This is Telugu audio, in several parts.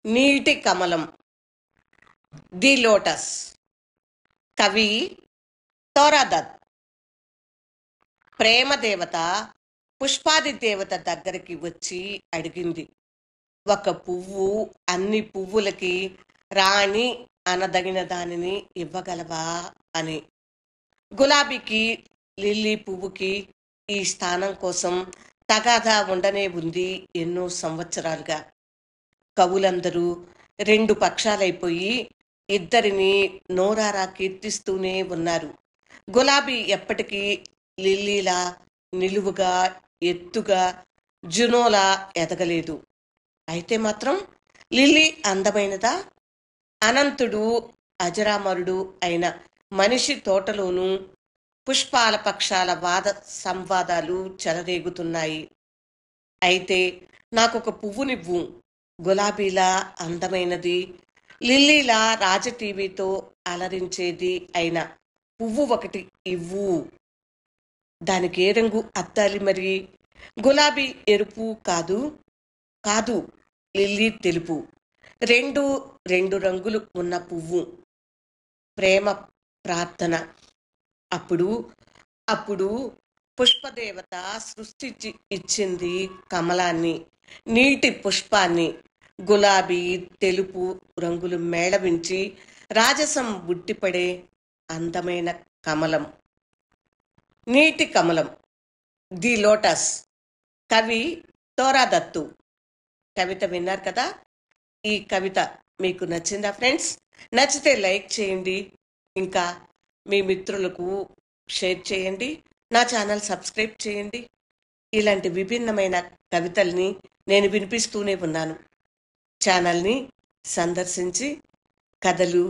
నీటి కమలం, ది లోటస్. కవి తోరాదత్. ప్రేమ దేవత పుష్పాది దేవత దగ్గరికి వచ్చి అడిగింది, ఒక పువ్వు అన్ని పువ్వులకి రాణి అనదగిన దానిని ఇవ్వగలవా అని. గులాబీకి, లిల్లీ పువ్వుకి ఈ స్థానం కోసం తగాదా ఉండనే ఉంది ఎన్నో సంవత్సరాలుగా. కవులందరూ రెండు పక్షాలైపోయి ఇద్దరిని నోరారా కీర్తిస్తూనే ఉన్నారు. గులాబీ ఎప్పటికీ లిల్లీలా నిలువుగా, ఎత్తుగా, జునోలా ఎదగలేదు. అయితే మాత్రం లిల్లీ అందమైనదా? అనంతుడు అజరామరుడు అయిన మనిషి తోటలోనూ పుష్పాల పక్షాల వాద సంవాదాలు చెలరేగుతున్నాయి. అయితే నాకొక పువ్వునివ్వు, గులాబీలా అందమైనది, లిల్లీలా రాజటీవీతో అలరించేది అయిన పువ్వు ఒకటి ఇవ్వు. దానికి ఏ రంగు అత్తాలి మరి? గులాబీ ఎరుపు కాదు, కాదు, లిల్లీ తెలుపు. రెండు రెండు రంగులు ఉన్న పువ్వు. ప్రేమ ప్రార్థన. అప్పుడు అప్పుడు పుష్పదేవత సృష్టించి ఇచ్చింది కమలాన్ని, నీటి పుష్పాన్ని. గులాబీ, తెలుపు రంగులు మేళవించి రాజసం బుట్టిపడే అందమైన కమలం. నీటి కమలం, ది లోటస్. కవి తోరాదత్తు. కవిత విన్నారు కదా. ఈ కవిత మీకు నచ్చిందా ఫ్రెండ్స్? నచ్చితే లైక్ చేయండి, ఇంకా మీ మిత్రులకు షేర్ చేయండి, నా ఛానల్ సబ్స్క్రైబ్ చేయండి. ఇలాంటి విభిన్నమైన కవితల్ని నేను వినిపిస్తూనే ఉన్నాను. ఛానల్ని సందర్శించి కథలు,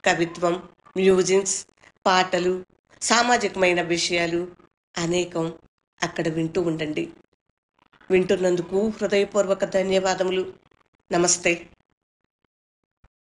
కవిత్వం, మ్యూజిక్స్, పాటలు, సామాజికమైన విషయాలు అనేకం అక్కడ వింటూ ఉండండి. వింటున్నందుకు హృదయపూర్వక ధన్యవాదములు. నమస్తే.